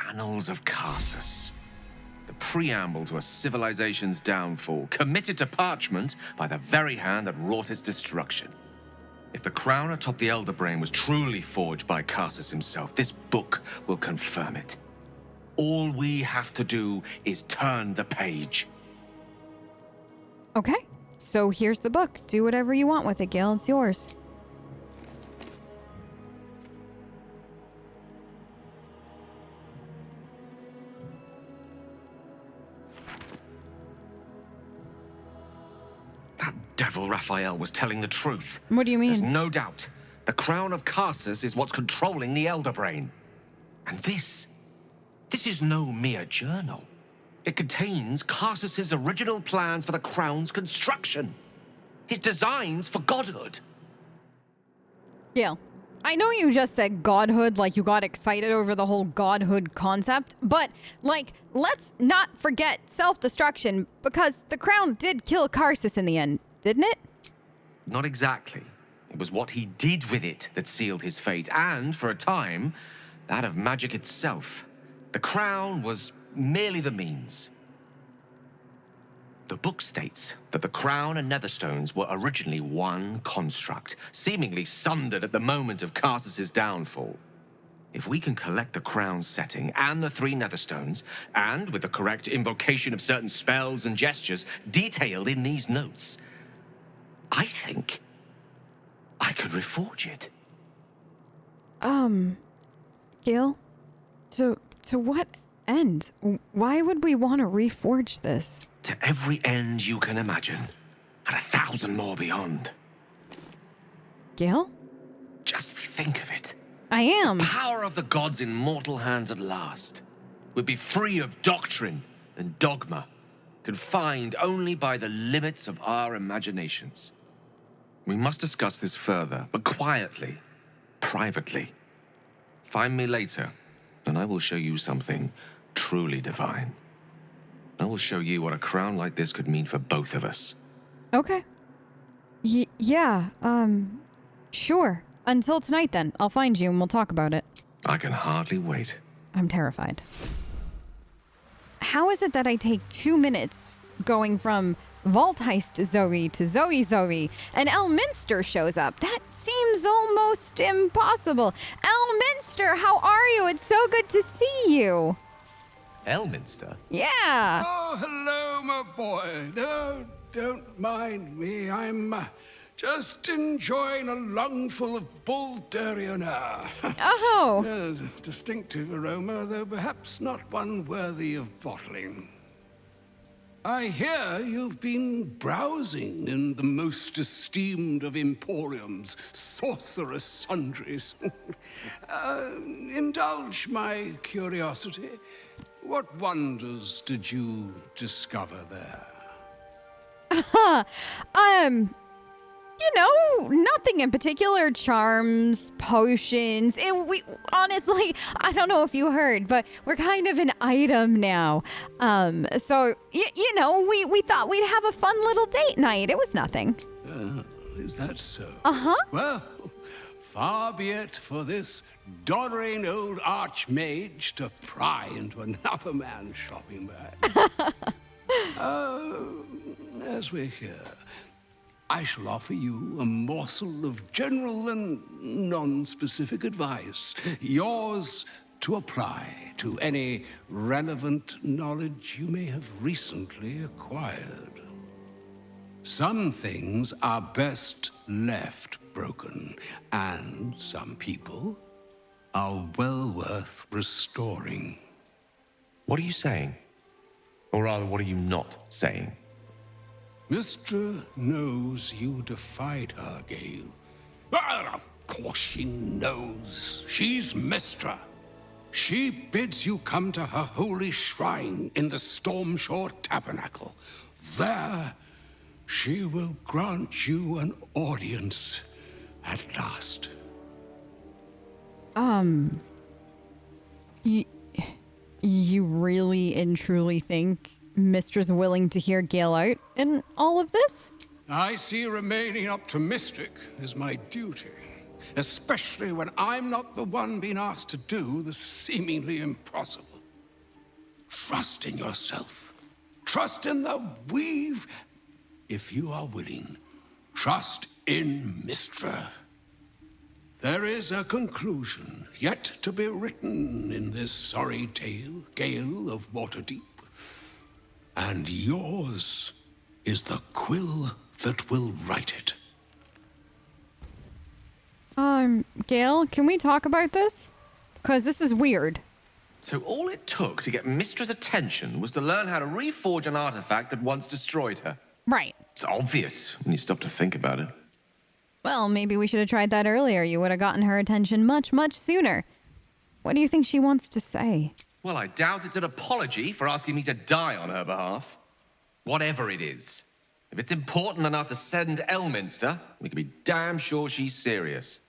Annals of Karsus. The preamble to a civilization's downfall, committed to parchment by the very hand that wrought its destruction. If the crown atop the Elder Brain was truly forged by Karsus himself, this book will confirm it. All we have to do is turn the page. Okay, so here's the book. Do whatever you want with it, Gale. It's yours. That devil Raphael was telling the truth. What do you mean? There's no doubt. The crown of Karsus is what's controlling the Elder Brain. And this is no mere journal. It contains Karsus's original plans for the crown's construction. His designs for godhood. Gale, I know you just said godhood like you got excited over the whole godhood concept, but, let's not forget self-destruction, because the crown did kill Karsus in the end, didn't it? Not exactly. It was what he did with it that sealed his fate, and, for a time, that of magic itself. The crown was merely the means. The book states that the crown and netherstones were originally one construct, seemingly sundered at the moment of Karsus's downfall. If we can collect the crown's setting and the 3 netherstones, and with the correct invocation of certain spells and gestures detailed in these notes, I think I could reforge it. Gale, to what end? Why would we want to reforge this? To every end you can imagine, and 1,000 more beyond. Gale? Just think of it. I am. The power of the gods in mortal hands at last would be free of doctrine and dogma, confined only by the limits of our imaginations. We must discuss this further, but quietly, privately. Find me later, and I will show you something truly divine. I will show you what a crown like this could mean for both of us. Okay. Yeah, sure. Until tonight, then. I'll find you and we'll talk about it. I can hardly wait. I'm terrified. How is it that I take 2 minutes going from Vault Heist Zoe to Zoe, and Elminster shows up? That seems almost impossible. Elminster, how are you? It's so good to see you. Elminster? Yeah. Oh, hello, my boy. No, don't mind me. I'm just enjoying a lungful of Baldurian air. Oh. There's a distinctive aroma, though perhaps not one worthy of bottling. I hear you've been browsing in the most esteemed of Emporium's sorcerous sundries. Indulge my curiosity. What wonders did you discover there? Nothing in particular. Charms, potions. We honestly, I don't know if you heard, but we're kind of an item now. So we thought we'd have a fun little date night. It was nothing. Is that so? Uh-huh. Well, far be it for this doddering old archmage to pry into another man's shopping bag. As we're here, I shall offer you a morsel of general and non-specific advice, yours to apply to any relevant knowledge you may have recently acquired. Some things are best left broken, and some people are well worth restoring. What are you saying? Or rather, what are you not saying? Mystra knows you defied her, Gale. Well, of course she knows. She's Mystra. She bids you come to her holy shrine in the Stormshore Tabernacle. There, she will grant you an audience at last. You really and truly think Mistra's willing to hear Gale out in all of this? I see remaining optimistic is my duty, especially when I'm not the one being asked to do the seemingly impossible. trust in yourself. Trust in the weave, if you are willing. Trust in Mystra. There is a conclusion yet to be written in this sorry tale, Gale of Waterdeep. And yours is the quill that will write it. Gail, can we talk about this? Because this is weird. So all it took to get Mystra's attention was to learn how to reforge an artifact that once destroyed her. Right. It's obvious when you stop to think about it. Well, maybe we should have tried that earlier. You would have gotten her attention much, much sooner. What do you think she wants to say? Well, I doubt it's an apology for asking me to die on her behalf. Whatever it is. If it's important enough to send Elminster, we can be damn sure she's serious.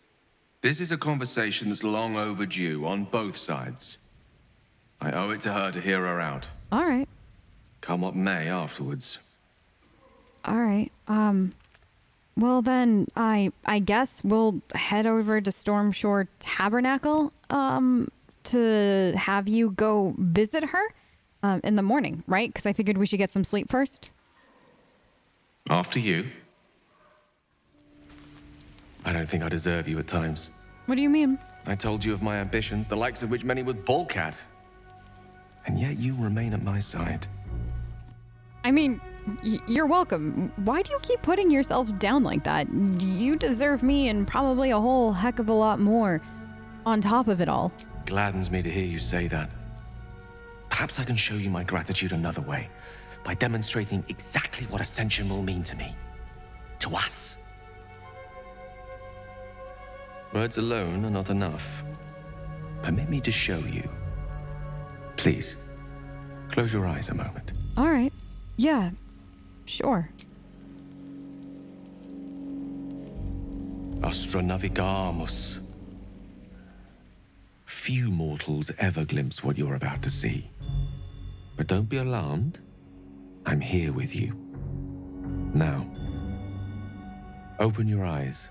This is a conversation that's long overdue on both sides. I owe it to her to hear her out. All right. Come what may afterwards. All right. Well then, I guess we'll head over to Stormshore Tabernacle, to have you go visit her, in the morning, right? Because I figured we should get some sleep first. After you. I don't think I deserve you at times. What do you mean? I told you of my ambitions, the likes of which many would balk at. And yet you remain at my side. I mean, you're welcome. Why do you keep putting yourself down like that? You deserve me and probably a whole heck of a lot more on top of it all. Gladdens me to hear you say that. Perhaps I can show you my gratitude another way, by demonstrating exactly what Ascension will mean to me. To us. Words alone are not enough. Permit me to show you. Please, close your eyes a moment. All right. Yeah, sure. Astra navigamus. Few mortals ever glimpse what you're about to see. But don't be alarmed. I'm here with you. Now, open your eyes.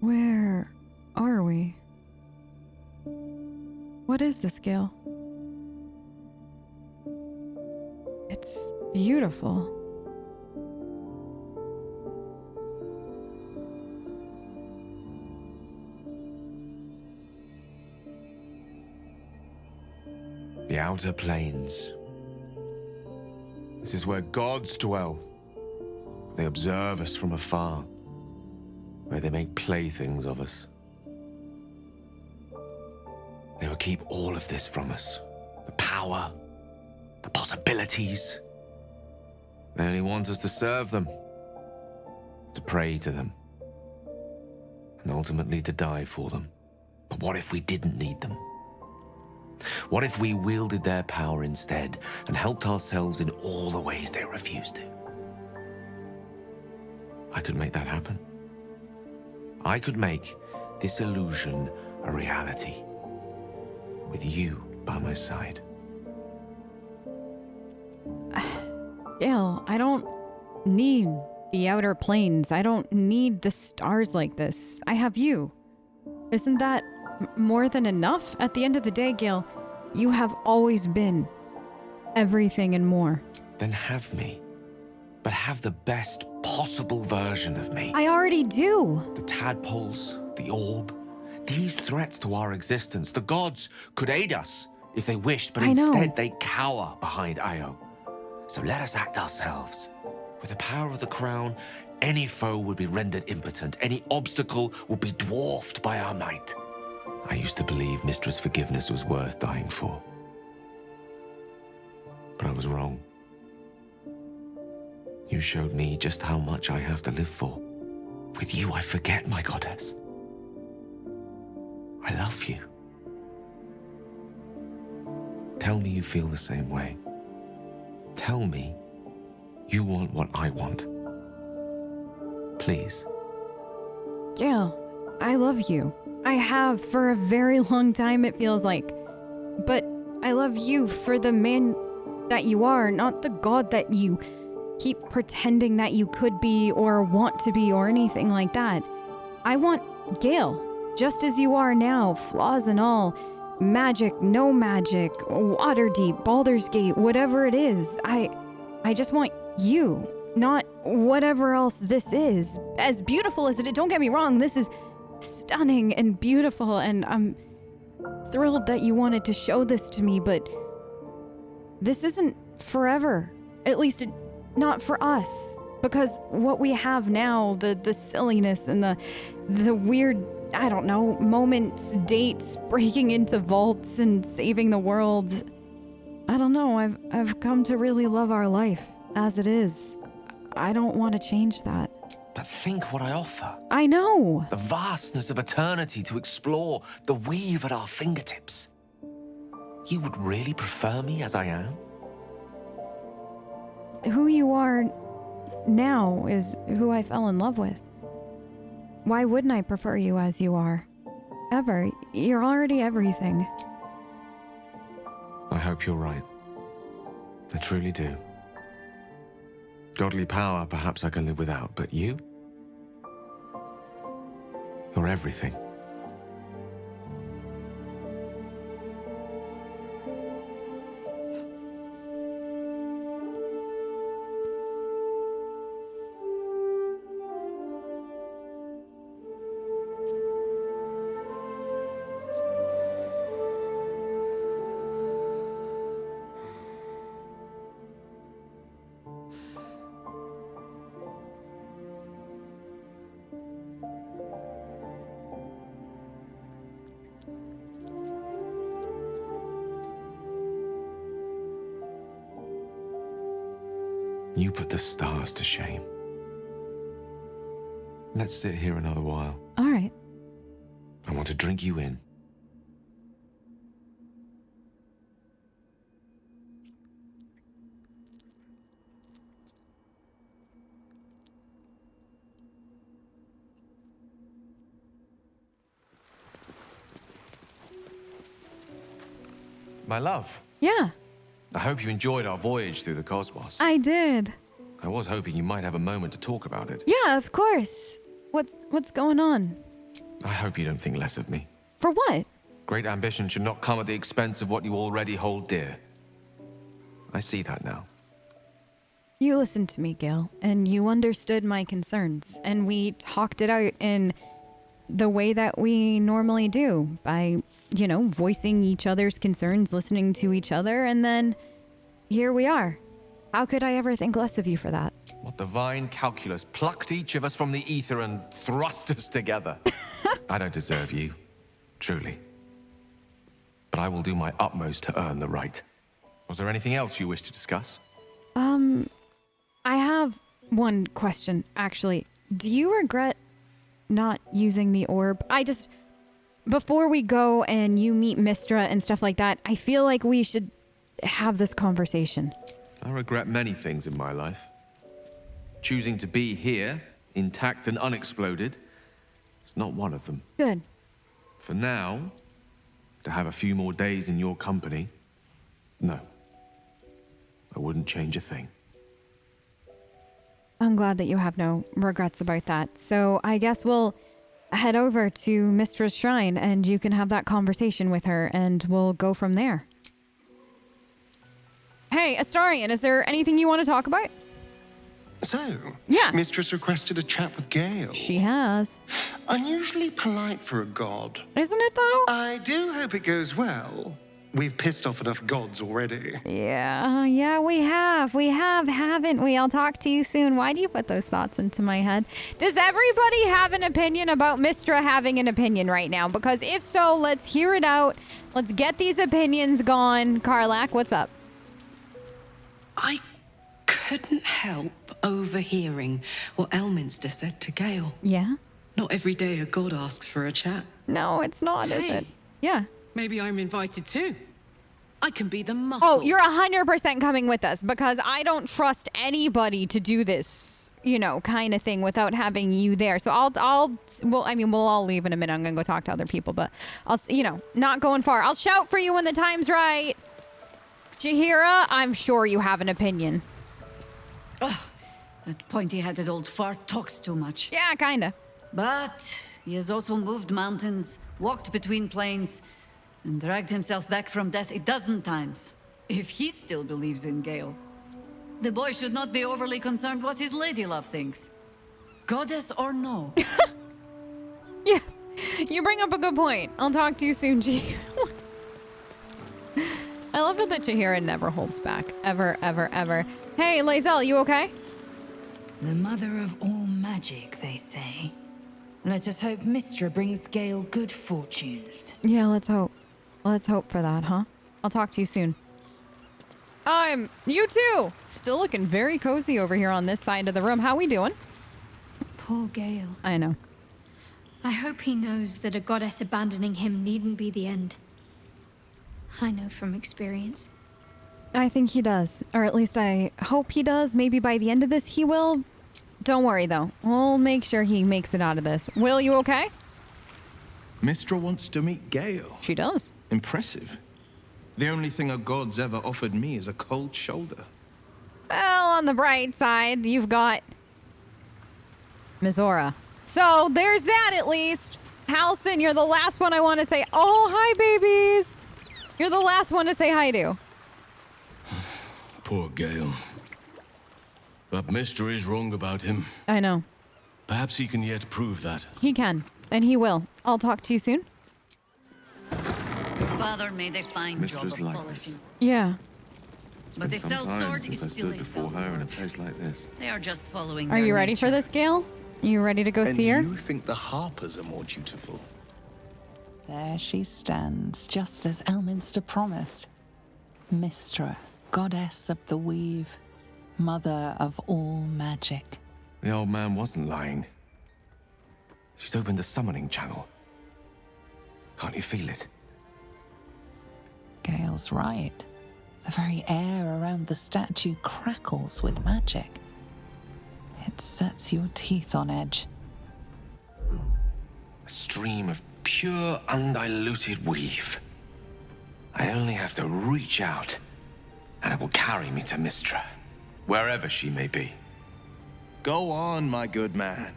Where are we? What is this, Gil? It's beautiful. The outer planes. This is where gods dwell. They observe us from afar, where they make playthings of us. They will keep all of this from us. The power, the possibilities. They only want us to serve them, to pray to them, and ultimately to die for them. But what if we didn't need them? What if we wielded their power instead and helped ourselves in all the ways they refuse to? I could make that happen. I could make this illusion a reality, with you by my side. Gil, I don't need the outer planes. I don't need the stars like this. I have you. Isn't that more than enough? At the end of the day, Gil, you have always been everything and more. Then have me. But have the best possible version of me. I already do. The tadpoles, the orb, these threats to our existence. The gods could aid us if they wished, but instead they cower behind Io. So let us act ourselves. With the power of the crown, any foe would be rendered impotent. Any obstacle would be dwarfed by our might. I used to believe Mystra's forgiveness was worth dying for. But I was wrong. You showed me just how much I have to live for. With you, I forget, my goddess. I love you. Tell me you feel the same way. Tell me you want what I want. Please. Gil, I love you. I have for a very long time, it feels like. But I love you for the man that you are, not the god that you keep pretending that you could be or want to be or anything like that. I want Gale, just as you are now, flaws and all, magic, no magic, Waterdeep, Baldur's Gate, whatever it is, I just want you, not whatever else this is. As beautiful as it is, don't get me wrong, this is stunning and beautiful, and I'm thrilled that you wanted to show this to me, but this isn't forever. At least not for us. Because what we have now, the silliness and the weird, I don't know, moments, dates, breaking into vaults and saving the world. I don't know, I've come to really love our life as it is. I don't want to change that. But think what I offer. I know. The vastness of eternity to explore, the weave at our fingertips. You would really prefer me as I am? Who you are now is who I fell in love with. Why wouldn't I prefer you as you are? Ever. You're already everything. I hope you're right. I truly do. Godly power, perhaps I can live without, but you? You're everything. You put the stars to shame. Let's sit here another while. All right. I want to drink you in. My love, Yeah, I hope you enjoyed our voyage through the cosmos. I did. I was hoping you might have a moment to talk about it. Yeah, of course. What's going on? I hope you don't think less of me. For what? Great ambition should not come at the expense of what you already hold dear. I see that now. You listened to me, Gil, and you understood my concerns, and we talked it out in the way that we normally do, by, voicing each other's concerns, listening to each other, and then here we are. How could I ever think less of you for that? What divine calculus plucked each of us from the ether and thrust us together? I don't deserve you, truly. But I will do my utmost to earn the right. Was there anything else you wish to discuss? I have one question, actually. Do you regret not using the orb? Before we go and you meet Mystra and stuff like that, I feel like we should have this conversation. I regret many things in my life. Choosing to be here, intact and unexploded, is not one of them. Good. For now, to have a few more days in your company, no. I wouldn't change a thing. I'm glad that you have no regrets about that. So I guess we'll head over to Mystra's shrine and you can have that conversation with her and we'll go from there. Hey, Astarion, is there anything you want to talk about? So, Yeah. Mistress requested a chat with Gale. She has. Unusually polite for a god. Isn't it though? I do hope it goes well. We've pissed off enough gods already. Yeah, we have. We have, haven't we? I'll talk to you soon. Why do you put those thoughts into my head? Does everybody have an opinion about Mystra having an opinion right now? Because if so, let's hear it out. Let's get these opinions gone. Karlak, what's up? I couldn't help overhearing what Elminster said to Gale. Yeah? Not every day a god asks for a chat. No, it's not, is Hey. it? Yeah. Maybe I'm invited too. I can be the muscle. Oh, you're 100% coming with us because I don't trust anybody to do this, kind of thing without having you there. So we'll all leave in a minute. I'm going to go talk to other people, but I'll, not going far. I'll shout for you when the time's right. Jahira, I'm sure you have an opinion. That pointy-headed old fart talks too much. Yeah, kind of. But He has also moved mountains, walked between planes, and dragged himself back from death a dozen times. If he still believes in Gale, the boy should not be overly concerned what his ladylove thinks. Goddess or no. Yeah, you bring up a good point. I'll talk to you soon, G. I love it that Chihira never holds back. Ever, ever, ever. Hey, Lae'zel, you okay? The mother of all magic, they say. Let us hope Mystra brings Gale good fortunes. Yeah, let's hope. Let's hope for that, huh? I'll talk to you soon. You too. Still looking very cozy over here on this side of the room. How we doing? Poor Gale. I know. I hope he knows that a goddess abandoning him needn't be the end. I know from experience. I think he does. Or at least I hope he does. Maybe by the end of this he will. Don't worry, though. We'll make sure he makes it out of this. Will, you okay? Mystra wants to meet Gale. She does. Impressive. The only thing a god's ever offered me is a cold shoulder. Well, on the bright side, you've got Mizora. So there's that at least. Halson, you're the last one I want to say. Oh, hi, babies. You're the last one to say hi to. Poor Gale. But Mystra is wrong about him. I know. Perhaps he can yet prove that. He can, and he will. I'll talk to you soon. Father made a fine Mistra's job of like polishing. this. Yeah. But they Some sell time sword since is I still stood a sell before her in a sword. place like this. They are just following Are their you ready for nature. this, Gale? You ready to go And see her? you think the Harpers are more dutiful? There she stands, just as Elminster promised. Mystra, goddess of the weave, mother of all magic. The old man wasn't lying. She's opened the summoning channel. Can't you feel it? Gale's right. The very air around the statue crackles with magic. It sets your teeth on edge. A stream of pure, undiluted weave. I only have to reach out, and it will carry me to Mystra, wherever she may be. Go on, my good man.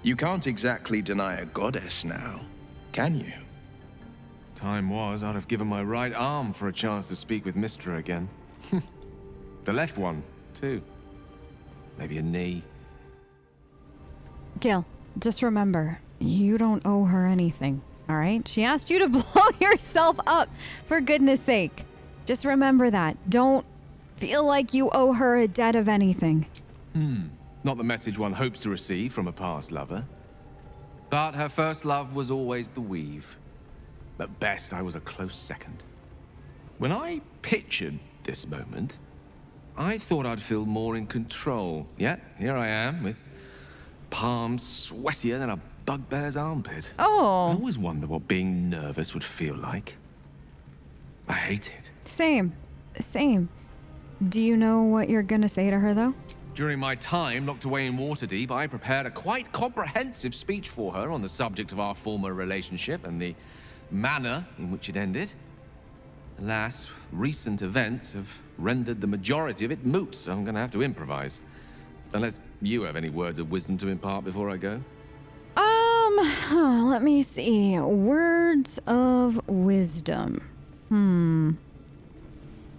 You can't exactly deny a goddess now, can you? Time was, I'd have given my right arm for a chance to speak with Mystra again. The left one, too. Maybe a knee. Gale, just remember, you don't owe her anything, all right? She asked you to blow yourself up, for goodness sake. Just remember that. Don't feel like you owe her a debt of anything. Not the message one hopes to receive from a past lover. But her first love was always the weave. At best, I was a close second. When I pictured this moment, I thought I'd feel more in control. Yet, here I am, with palms sweatier than a bugbear's armpit. I Oh, always wonder what being nervous would feel like. I hate it. same. Do you know what you're gonna say to her, though? During my time locked away in Waterdeep, I prepared a quite comprehensive speech for her on the subject of our former relationship and the manner in which it ended. Alas, recent events have rendered the majority of it moot, so I'm gonna have to improvise. Unless you have any words of wisdom to impart before I go. Let me see. Words of wisdom.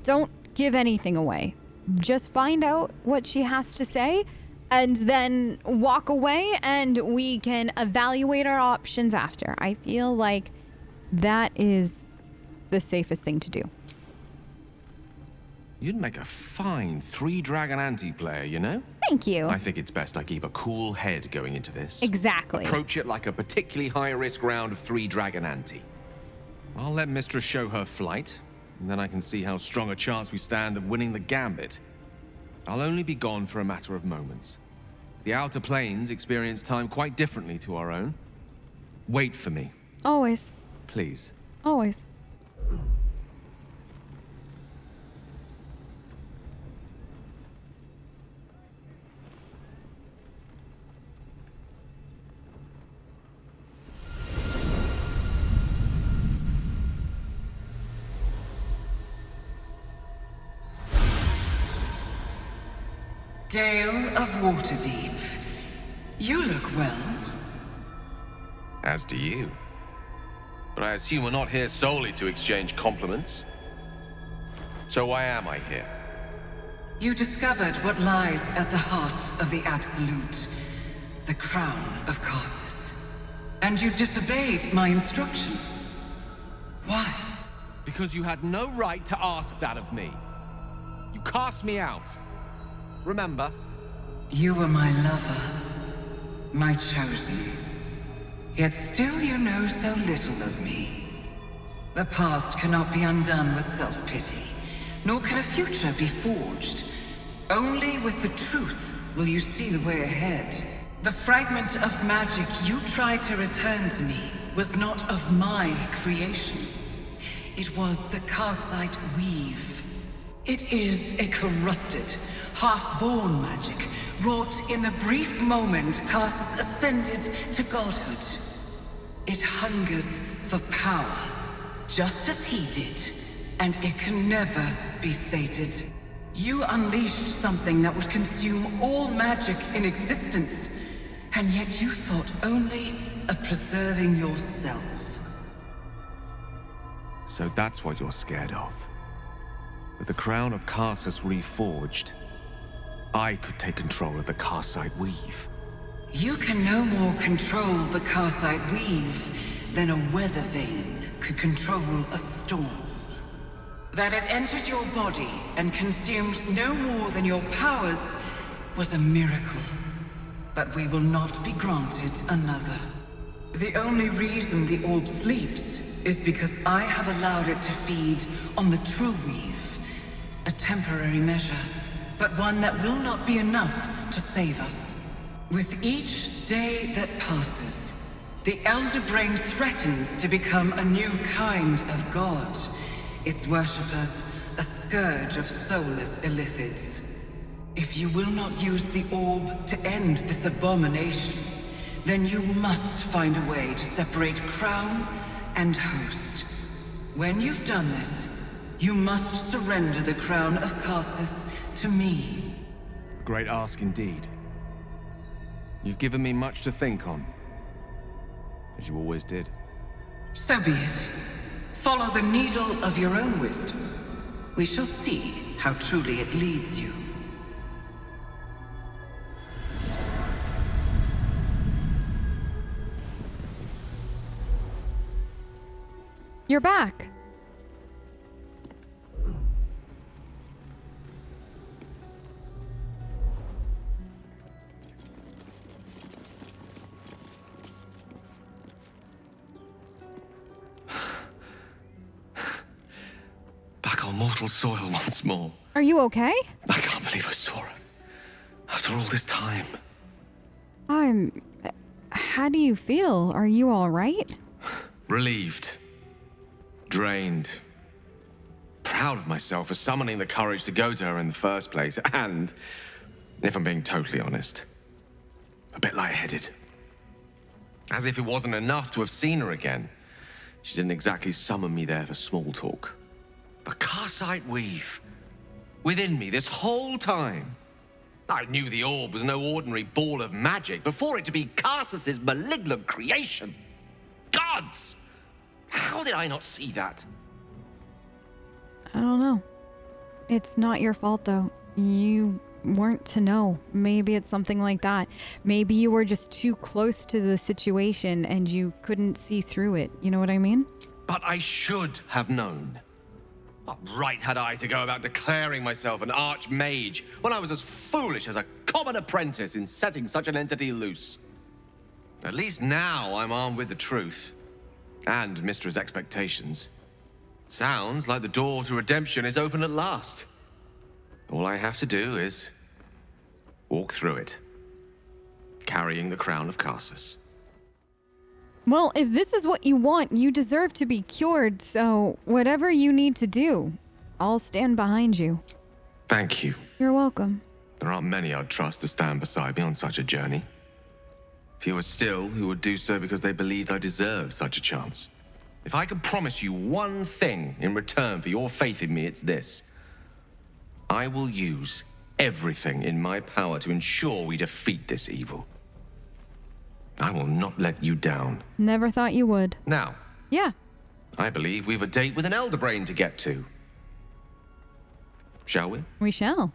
Don't give anything away. Just find out what she has to say and then walk away and we can evaluate our options after. I feel like that is the safest thing to do. You'd make a fine three-dragon anti-player, you know? Thank you. I think it's best I keep a cool head going into this. Exactly. Approach it like a particularly high-risk round of three-dragon ante. I'll let Mystra show her flight, and then I can see how strong a chance we stand of winning the gambit. I'll only be gone for a matter of moments. The Outer Planes experience time quite differently to our own. Wait for me, Always. please. Always. Gale of Waterdeep, you look well. As do you. But I assume we're not here solely to exchange compliments. So why am I here? You discovered what lies at the heart of the Absolute, the crown of Karsus. And you disobeyed my instruction. Why? Because you had no right to ask that of me. You cast me out. Remember? You were my lover, my chosen. Yet still you know so little of me. The past cannot be undone with self-pity, nor can a future be forged. Only with the truth will you see the way ahead. The fragment of magic you tried to return to me was not of my creation. It was the Karsite weave. It is a corrupted, half-born magic, wrought in the brief moment Karsus ascended to godhood. It hungers for power, just as he did, and it can never be sated. You unleashed something that would consume all magic in existence, and yet you thought only of preserving yourself. So that's what you're scared of. With the crown of Karsus reforged, I could take control of the Karsite weave. You can no more control the Karsite weave than a weather vane could control a storm. That it entered your body and consumed no more than your powers was a miracle. But we will not be granted another. The only reason the orb sleeps is because I have allowed it to feed on the true weave. A temporary measure, but one that will not be enough to save us. With each day that passes, the Elder Brain threatens to become a new kind of god. Its worshippers, a scourge of soulless illithids. If you will not use the orb to end this abomination, then you must find a way to separate crown and host. When you've done this, you must surrender the crown of Karsus to me. Great ask indeed. You've given me much to think on, as you always did. So be it. Follow the needle of your own wisdom. We shall see how truly it leads you. You're back. Back on mortal soil once more. Are you okay? I can't believe I saw it. After all this time. How do you feel? Are you all right? Relieved. Drained. Proud of myself for summoning the courage to go to her in the first place. And, if I'm being totally honest, a bit lightheaded. As if it wasn't enough to have seen her again. She didn't exactly summon me there for small talk. The Karsite weave. Within me this whole time. I knew the orb was no ordinary ball of magic before it to be Karsus's malignant creation. Gods! How did I not see that? I don't know. It's not your fault, though. You weren't to know. Maybe it's something like that. Maybe you were just too close to the situation and you couldn't see through it. You know what I mean? But I should have known. What right had I to go about declaring myself an archmage when I was as foolish as a common apprentice in setting such an entity loose? At least now I'm armed with the truth. And Mystra's expectations. Sounds like the door to redemption is open at last. All I have to do is walk through it, carrying the crown of Karsus. Well, if this is what you want, you deserve to be cured, so whatever you need to do, I'll stand behind you. Thank you. You're welcome. There aren't many I'd trust to stand beside me on such a journey. Fewer still who would do so because they believed I deserved such a chance. If I could promise you one thing in return for your faith in me, it's this. I will use everything in my power to ensure we defeat this evil. I will not let you down. Never thought you would. Now, Yeah. I believe we've a date with an elder brain to get to. Shall we? We shall.